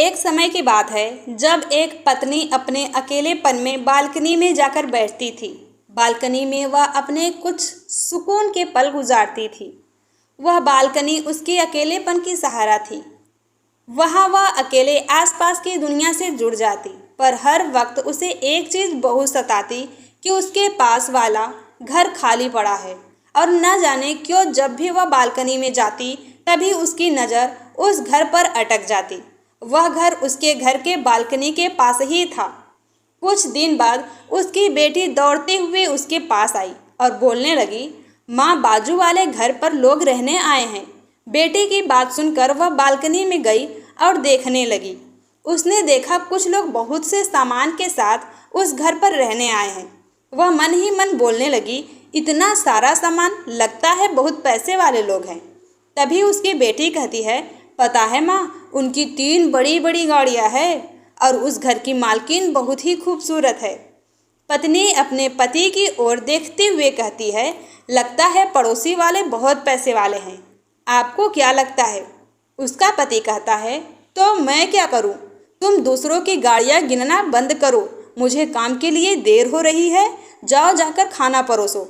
एक समय की बात है जब एक पत्नी अपने अकेलेपन में बालकनी में जाकर बैठती थी। बालकनी में वह अपने कुछ सुकून के पल गुजारती थी। वह बालकनी उसके अकेलेपन की सहारा थी। वहाँ वह अकेले आसपास की दुनिया से जुड़ जाती, पर हर वक्त उसे एक चीज़ बहुत सताती कि उसके पास वाला घर खाली पड़ा है। और न जाने क्यों जब भी वह बालकनी में जाती तभी उसकी नज़र उस घर पर अटक जाती। वह घर उसके घर के बालकनी के पास ही था। कुछ दिन बाद उसकी बेटी दौड़ते हुए उसके पास आई और बोलने लगी, माँ, बाजू वाले घर पर लोग रहने आए हैं। बेटी की बात सुनकर वह बालकनी में गई और देखने लगी। उसने देखा कुछ लोग बहुत से सामान के साथ उस घर पर रहने आए हैं। वह मन ही मन बोलने लगी, इतना सारा सामान, लगता है बहुत पैसे वाले लोग हैं। तभी उसकी बेटी कहती है, पता है माँ, उनकी 3 बड़ी बड़ी गाड़ियाँ हैं और उस घर की मालकिन बहुत ही खूबसूरत है। पत्नी अपने पति की ओर देखते हुए कहती है, लगता है पड़ोसी वाले बहुत पैसे वाले हैं। आपको क्या लगता है? उसका पति कहता है, तो मैं क्या करूं? तुम दूसरों की गाड़ियां गिनना बंद करो, मुझे काम के लिए देर हो रही है। जाओ जाकर खाना परोसो।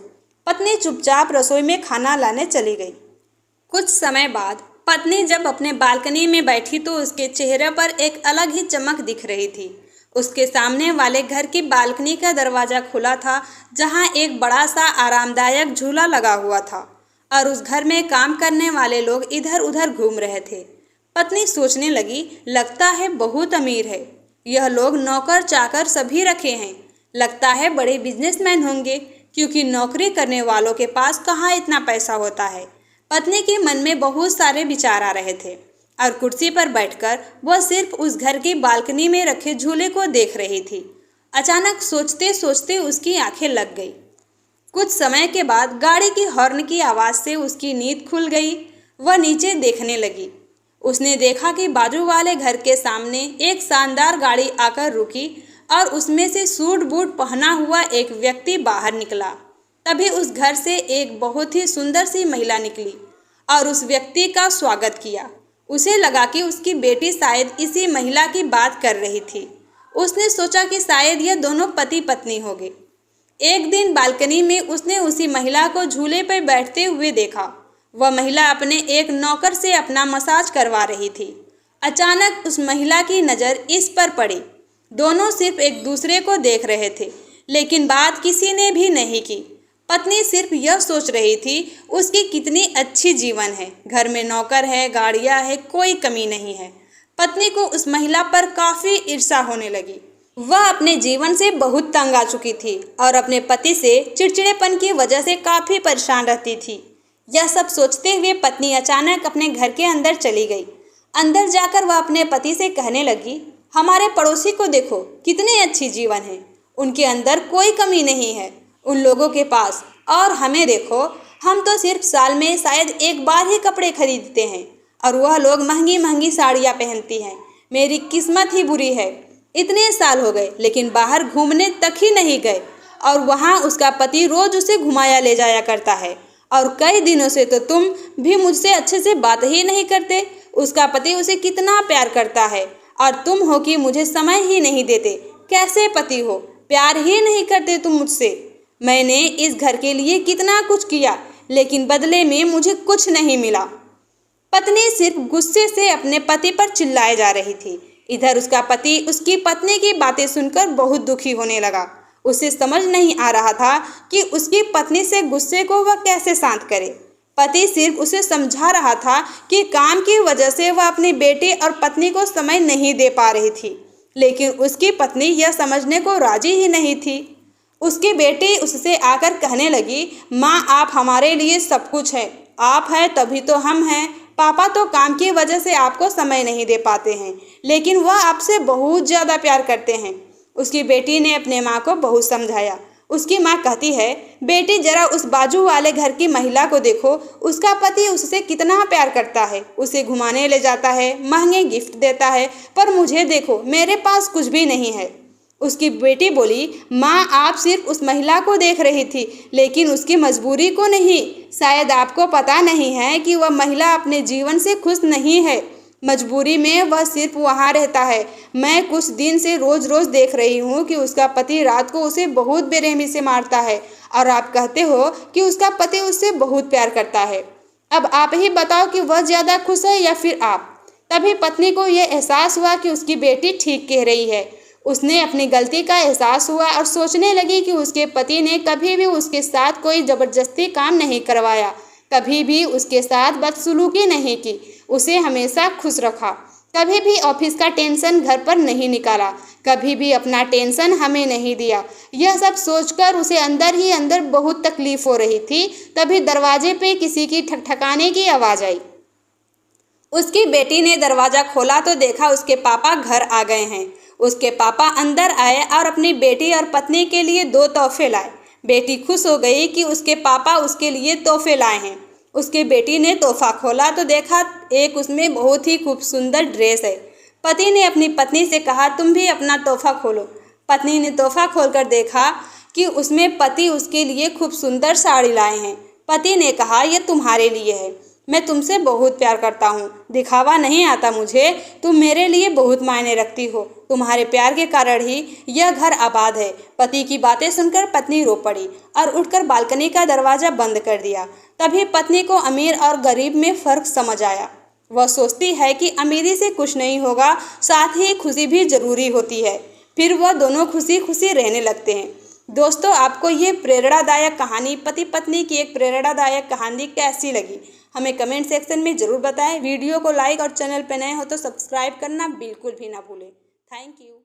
पत्नी चुपचाप रसोई में खाना लाने चली गई। कुछ समय बाद पत्नी जब अपने बालकनी में बैठी तो उसके चेहरे पर एक अलग ही चमक दिख रही थी। उसके सामने वाले घर की बालकनी का दरवाज़ा खुला था, जहां एक बड़ा सा आरामदायक झूला लगा हुआ था और उस घर में काम करने वाले लोग इधर उधर घूम रहे थे। पत्नी सोचने लगी, लगता है बहुत अमीर है। यह लोग नौकर चाकर सभी रखे हैं। लगता है बड़े बिजनेसमैन होंगे, क्योंकि नौकरी करने वालों के पास कहाँ इतना पैसा होता है। पत्नी के मन में बहुत सारे विचार आ रहे थे और कुर्सी पर बैठकर वह सिर्फ उस घर की बालकनी में रखे झूले को देख रही थी। अचानक सोचते सोचते उसकी आंखें लग गई। कुछ समय के बाद गाड़ी की हॉर्न की आवाज़ से उसकी नींद खुल गई। वह नीचे देखने लगी। उसने देखा कि बाजू वाले घर के सामने एक शानदार गाड़ी आकर रुकी और उसमें से सूट बूट पहना हुआ एक व्यक्ति बाहर निकला। तभी उस घर से एक बहुत ही सुंदर सी महिला निकली और उस व्यक्ति का स्वागत किया। उसे लगा कि उसकी बेटी शायद इसी महिला की बात कर रही थी। उसने सोचा कि शायद यह दोनों पति पत्नी होंगे। एक दिन बालकनी में उसने उसी महिला को झूले पर बैठते हुए देखा। वह महिला अपने एक नौकर से अपना मसाज करवा रही थी। अचानक उस महिला की नज़र इस पर पड़ी। दोनों सिर्फ एक दूसरे को देख रहे थे, लेकिन बात किसी ने भी नहीं की। पत्नी सिर्फ यह सोच रही थी उसकी कितनी अच्छी जीवन है, घर में नौकर है, गाड़ियाँ है, कोई कमी नहीं है। पत्नी को उस महिला पर काफ़ी ईर्ष्या होने लगी। वह अपने जीवन से बहुत तंग आ चुकी थी और अपने पति से चिड़चिड़ेपन की वजह से काफ़ी परेशान रहती थी। यह सब सोचते हुए पत्नी अचानक अपने घर के अंदर चली गई। अंदर जाकर वह अपने पति से कहने लगी, हमारे पड़ोसी को देखो, कितनी अच्छी जीवन है, उनके अंदर कोई कमी नहीं है उन लोगों के पास, और हमें देखो, हम तो सिर्फ साल में शायद एक बार ही कपड़े खरीदते हैं और वह लोग महंगी महंगी साड़ियाँ पहनती हैं। मेरी किस्मत ही बुरी है। इतने साल हो गए लेकिन बाहर घूमने तक ही नहीं गए, और वहाँ उसका पति रोज़ उसे घुमाया ले जाया करता है, और कई दिनों से तो तुम भी मुझसे अच्छे से बात ही नहीं करते। उसका पति उसे कितना प्यार करता है और तुम हो कि मुझे समय ही नहीं देते। कैसे पति हो, प्यार ही नहीं करते तुम मुझसे। मैंने इस घर के लिए कितना कुछ किया, लेकिन बदले में मुझे कुछ नहीं मिला। पत्नी सिर्फ गुस्से से अपने पति पर चिल्लाए जा रही थी। इधर उसका पति उसकी पत्नी की बातें सुनकर बहुत दुखी होने लगा। उसे समझ नहीं आ रहा था कि उसकी पत्नी से गुस्से को वह कैसे शांत करे। पति सिर्फ उसे समझा रहा था कि काम की वजह से वह अपनी बेटी और पत्नी को समय नहीं दे पा रही थी, लेकिन उसकी पत्नी यह समझने को राजी ही नहीं थी। उसकी बेटी उससे आकर कहने लगी, माँ, आप हमारे लिए सब कुछ हैं। आप हैं तभी तो हम हैं। पापा तो काम की वजह से आपको समय नहीं दे पाते हैं, लेकिन वह आपसे बहुत ज़्यादा प्यार करते हैं। उसकी बेटी ने अपने माँ को बहुत समझाया। उसकी माँ कहती है, बेटी जरा उस बाजू वाले घर की महिला को देखो, उसका पति उससे कितना प्यार करता है, उसे घुमाने ले जाता है, महंगे गिफ्ट देता है, पर मुझे देखो, मेरे पास कुछ भी नहीं है। उसकी बेटी बोली, माँ, आप सिर्फ उस महिला को देख रही थी, लेकिन उसकी मजबूरी को नहीं। शायद आपको पता नहीं है कि वह महिला अपने जीवन से खुश नहीं है। मजबूरी में वह सिर्फ वहाँ रहता है। मैं कुछ दिन से रोज रोज देख रही हूँ कि उसका पति रात को उसे बहुत बेरहमी से मारता है और आप कहते हो कि उसका पति उससे बहुत प्यार करता है। अब आप ही बताओ कि वह ज़्यादा खुश है या फिर आप। तभी पत्नी को यह एहसास हुआ कि उसकी बेटी ठीक कह रही है। उसने अपनी गलती का एहसास हुआ और सोचने लगी कि उसके पति ने कभी भी उसके साथ कोई ज़बरदस्ती काम नहीं करवाया, कभी भी उसके साथ बदसलूकी नहीं की, उसे हमेशा खुश रखा, कभी भी ऑफिस का टेंशन घर पर नहीं निकाला, कभी भी अपना टेंशन हमें नहीं दिया। यह सब सोचकर उसे अंदर ही अंदर बहुत तकलीफ हो रही थी। तभी दरवाजे पे किसी की ठकठकाने की आवाज़ आई। उसकी बेटी ने दरवाज़ा खोला तो देखा उसके पापा घर आ गए हैं। उसके पापा अंदर आए और अपनी बेटी और पत्नी के लिए 2 तोहफे लाए। बेटी खुश हो गई कि उसके पापा उसके लिए तोहफे लाए हैं। उसकी बेटी ने तोहफा खोला तो देखा एक उसमें बहुत ही खूब सुंदर ड्रेस है। पति ने अपनी पत्नी से कहा, तुम भी अपना तोहफा खोलो। पत्नी ने तोहफा खोलकर देखा कि उसमें पति उसके लिए खूब सुंदर साड़ी लाए हैं। पति ने कहा, यह तुम्हारे लिए है, मैं तुमसे बहुत प्यार करता हूँ, दिखावा नहीं आता मुझे, तुम मेरे लिए बहुत मायने रखती हो, तुम्हारे प्यार के कारण ही यह घर आबाद है। पति की बातें सुनकर पत्नी रो पड़ी और उठकर बालकनी का दरवाज़ा बंद कर दिया। तभी पत्नी को अमीर और गरीब में फ़र्क समझ आया। वह सोचती है कि अमीरी से कुछ नहीं होगा, साथ ही खुशी भी ज़रूरी होती है। फिर वह दोनों खुशी खुशी रहने लगते हैं। दोस्तों, आपको ये प्रेरणादायक कहानी, पति पत्नी की एक प्रेरणादायक कहानी कैसी लगी, हमें कमेंट सेक्शन में ज़रूर बताएं। वीडियो को लाइक और चैनल पर नए हो तो सब्सक्राइब करना बिल्कुल भी ना भूलें। Thank you.